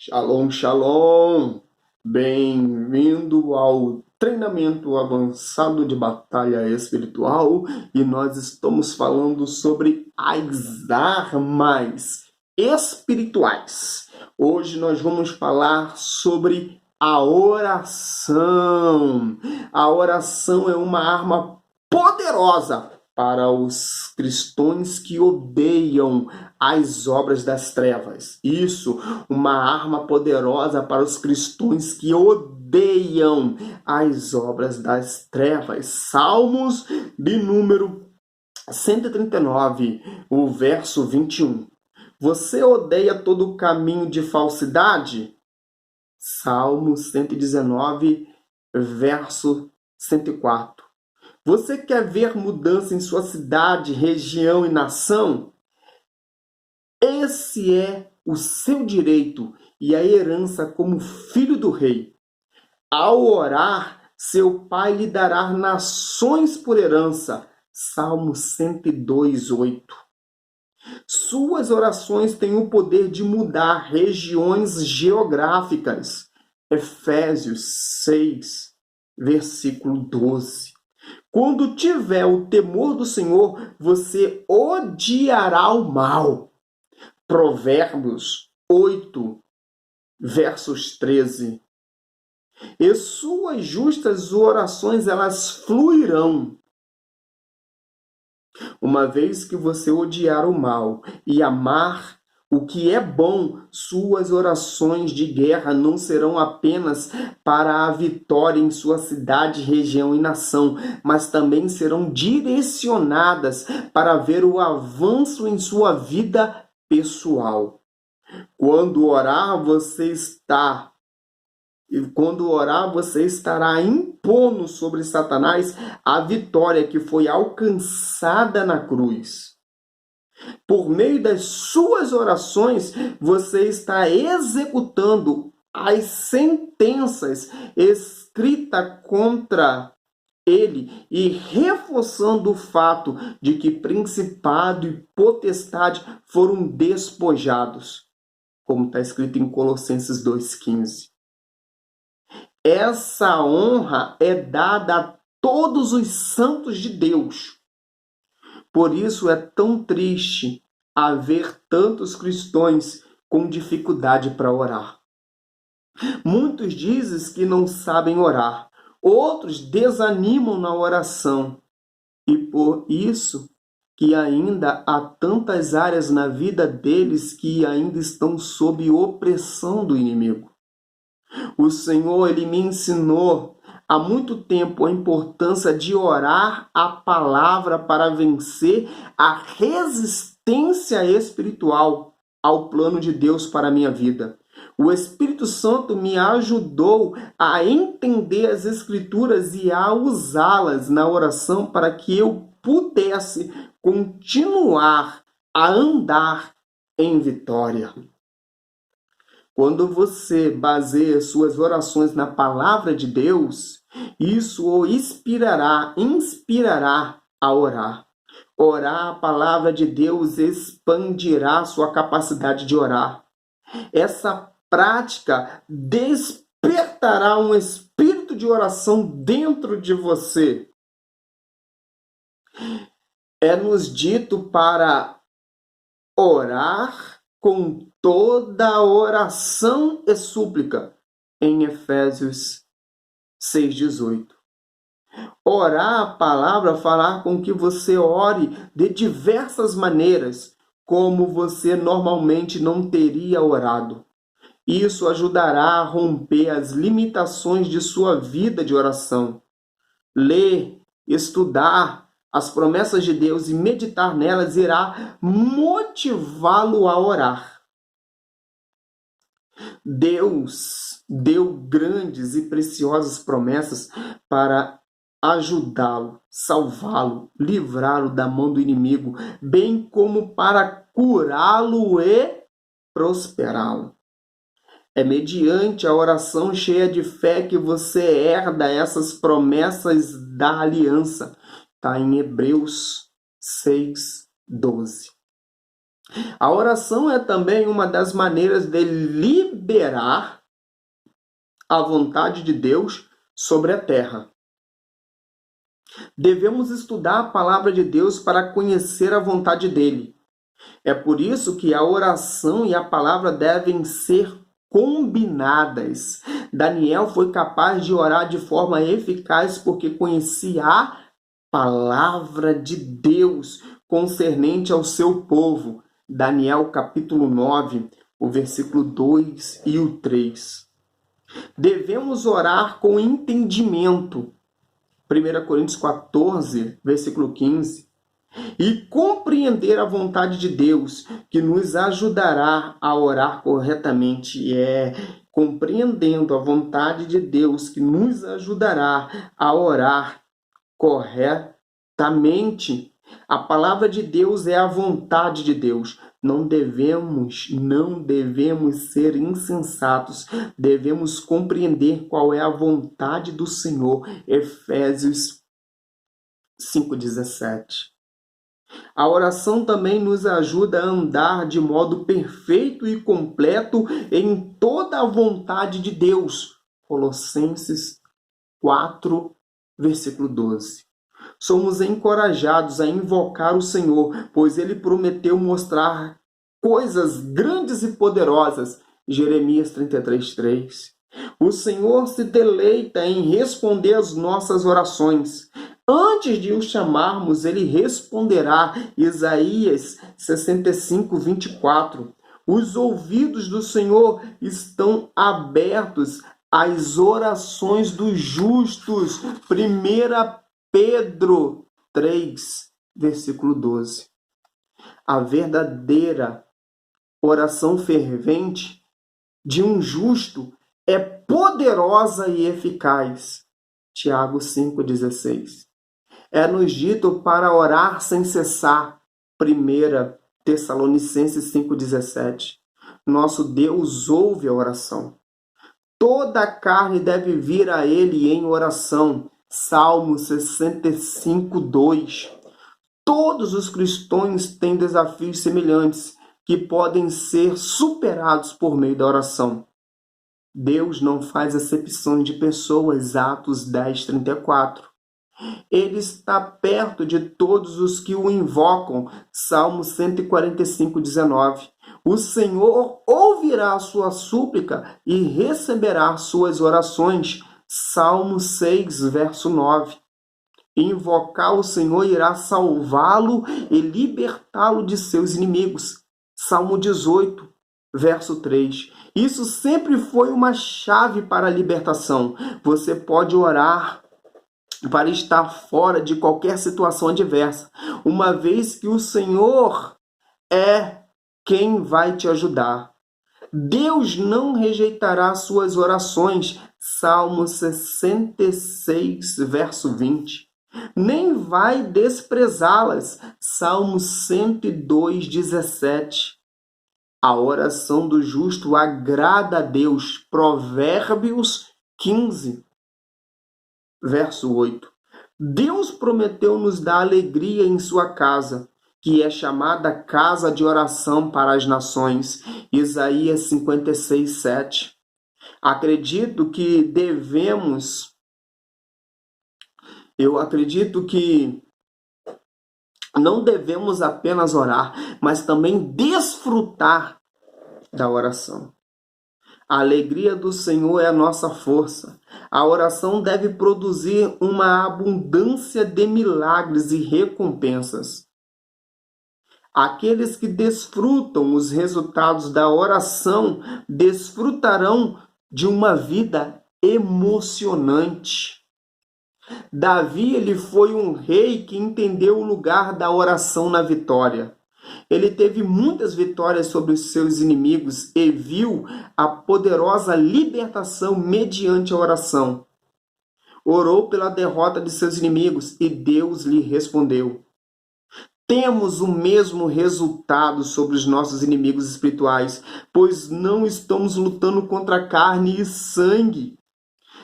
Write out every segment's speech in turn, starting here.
Shalom, shalom! Bem-vindo ao treinamento avançado de batalha espiritual e nós estamos falando sobre as armas espirituais. Hoje nós vamos falar sobre a oração. A oração é uma arma poderosa para os cristãos que odeiam as obras das trevas. Isso, uma arma poderosa para os cristãos que odeiam as obras das trevas. Salmos de número 139, o verso 21. Você odeia todo o caminho de falsidade? Salmo 119, verso 104. Você quer ver mudança em sua cidade, região e nação? Esse é o seu direito e a herança como filho do rei. Ao orar, seu pai lhe dará nações por herança. Salmo 102, 8. Suas orações têm o poder de mudar regiões geográficas. Efésios 6, versículo 12. Quando tiver o temor do Senhor, você odiará o mal. Provérbios 8, versos 13. E suas justas orações, elas fluirão. Uma vez que você odiar o mal e amar o que é bom, suas orações de guerra não serão apenas para a vitória em sua cidade, região e nação, mas também serão direcionadas para ver o avanço em sua vida pessoal. Quando orar, você estará impondo sobre Satanás a vitória que foi alcançada na cruz. Por meio das suas orações, você está executando as sentenças escritas contra ele e reforçando o fato de que principado e potestade foram despojados, como está escrito em Colossenses 2,15. Essa honra é dada a todos os santos de Deus. Por isso é tão triste haver tantos cristãos com dificuldade para orar. Muitos dizem que não sabem orar, outros desanimam na oração. E por isso que ainda há tantas áreas na vida deles que ainda estão sob opressão do inimigo. O Senhor, Ele me ensinou há muito tempo a importância de orar a palavra para vencer a resistência espiritual ao plano de Deus para a minha vida. O Espírito Santo me ajudou a entender as Escrituras e a usá-las na oração para que eu pudesse continuar a andar em vitória. Quando você baseia suas orações na palavra de Deus, isso o inspirará a orar. Orar a palavra de Deus expandirá sua capacidade de orar. Essa prática despertará um espírito de oração dentro de você. É-nos dito para orar com toda oração e súplica, em Efésios 6,18. Orar a palavra fará com que você ore de diversas maneiras, como você normalmente não teria orado. Isso ajudará a romper as limitações de sua vida de oração. Ler, estudar as promessas de Deus e meditar nelas irá motivá-lo a orar. Deus deu grandes e preciosas promessas para ajudá-lo, salvá-lo, livrá-lo da mão do inimigo, bem como para curá-lo e prosperá-lo. É mediante a oração cheia de fé que você herda essas promessas da aliança. Está em Hebreus 6, 12. A oração é também uma das maneiras de liberar a vontade de Deus sobre a terra. Devemos estudar a palavra de Deus para conhecer a vontade dele. É por isso que a oração e a palavra devem ser combinadas. Daniel foi capaz de orar de forma eficaz porque conhecia a palavra de Deus concernente ao seu povo. Daniel capítulo 9, o versículo 2 e o 3. Devemos orar com entendimento. 1 Coríntios 14, versículo 15. E compreender a vontade de Deus, que nos ajudará a orar corretamente. Compreendendo a vontade de Deus, que nos ajudará a orar corretamente. A palavra de Deus é a vontade de Deus. Não devemos ser insensatos. Devemos compreender qual é a vontade do Senhor. Efésios 5,17. A oração também nos ajuda a andar de modo perfeito e completo em toda a vontade de Deus. Colossenses 4, versículo 12. Somos encorajados a invocar o Senhor, pois Ele prometeu mostrar coisas grandes e poderosas. Jeremias 33:3. O Senhor se deleita em responder às nossas orações. Antes de o chamarmos, Ele responderá. Isaías 65:24. Os ouvidos do Senhor estão abertos às orações dos justos. 1 Pedro 3, versículo 12. A verdadeira oração fervente de um justo é poderosa e eficaz. Tiago 5,16. É-nos dito para orar sem cessar. 1 Tessalonicenses 5,17. Nosso Deus ouve a oração. Toda a carne deve vir a Ele em oração. Salmo 65:2. Todos os cristãos têm desafios semelhantes que podem ser superados por meio da oração. Deus não faz acepção de pessoas. Atos 10:34. Ele está perto de todos os que o invocam. Salmo 145:19. O Senhor ouvirá a sua súplica e receberá suas orações. Salmo 6, verso 9. Invocar o Senhor irá salvá-lo e libertá-lo de seus inimigos. Salmo 18, verso 3. Isso sempre foi uma chave para a libertação. Você pode orar para estar fora de qualquer situação adversa, uma vez que o Senhor é quem vai te ajudar. Deus não rejeitará suas orações. Salmo 66, verso 20. Nem vai desprezá-las. Salmo 102:17. A oração do justo agrada a Deus. Provérbios 15, verso 8. Deus prometeu nos dar alegria em sua casa, que é chamada casa de oração para as nações. Isaías 56:7. Acredito que não devemos apenas orar, mas também desfrutar da oração. A alegria do Senhor é a nossa força. A oração deve produzir uma abundância de milagres e recompensas. Aqueles que desfrutam os resultados da oração desfrutarão de uma vida emocionante. Davi, ele foi um rei que entendeu o lugar da oração na vitória. Ele teve muitas vitórias sobre os seus inimigos e viu a poderosa libertação mediante a oração. Orou pela derrota de seus inimigos e Deus lhe respondeu. Temos o mesmo resultado sobre os nossos inimigos espirituais, pois não estamos lutando contra carne e sangue.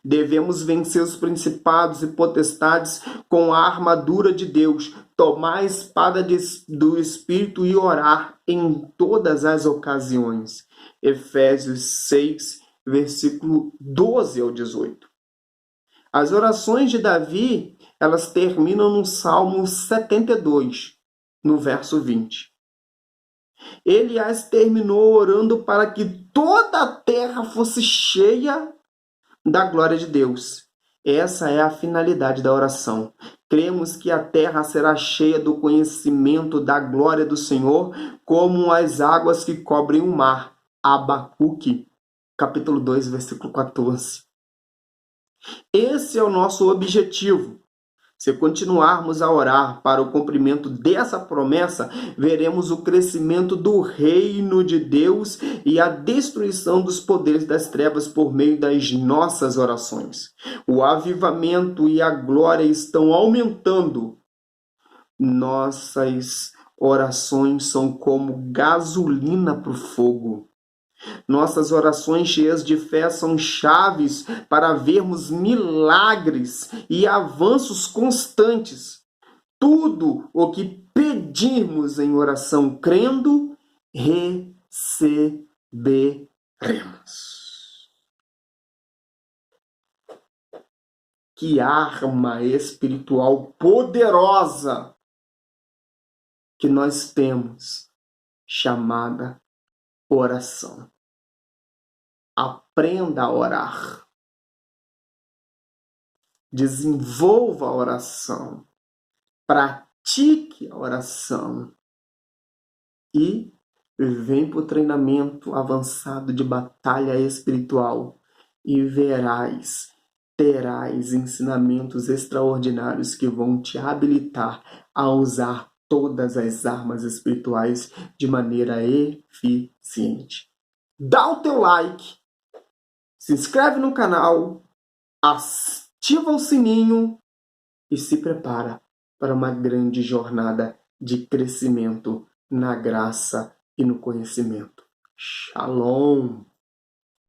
Devemos vencer os principados e potestades com a armadura de Deus, tomar a espada do Espírito e orar em todas as ocasiões. Efésios 6, versículo 12 ao 18. As orações de Davi, elas terminam no Salmo 72, no verso 20. Ele as terminou orando para que toda a terra fosse cheia da glória de Deus. Essa é a finalidade da oração. Cremos que a terra será cheia do conhecimento da glória do Senhor, como as águas que cobrem o mar. Abacuque, capítulo 2, versículo 14. Esse é o nosso objetivo. Se continuarmos a orar para o cumprimento dessa promessa, veremos o crescimento do reino de Deus e a destruição dos poderes das trevas por meio das nossas orações. O avivamento e a glória estão aumentando. Nossas orações são como gasolina para o fogo. Nossas orações cheias de fé são chaves para vermos milagres e avanços constantes. Tudo o que pedirmos em oração crendo, receberemos. Que arma espiritual poderosa que nós temos, chamada oração. Aprenda a orar. Desenvolva a oração. Pratique a oração. E vem para o treinamento avançado de batalha espiritual e terás ensinamentos extraordinários que vão te habilitar a usar todas as armas espirituais de maneira eficiente. Dá o teu like, se inscreve no canal, ativa o sininho e se prepara para uma grande jornada de crescimento na graça e no conhecimento. Shalom!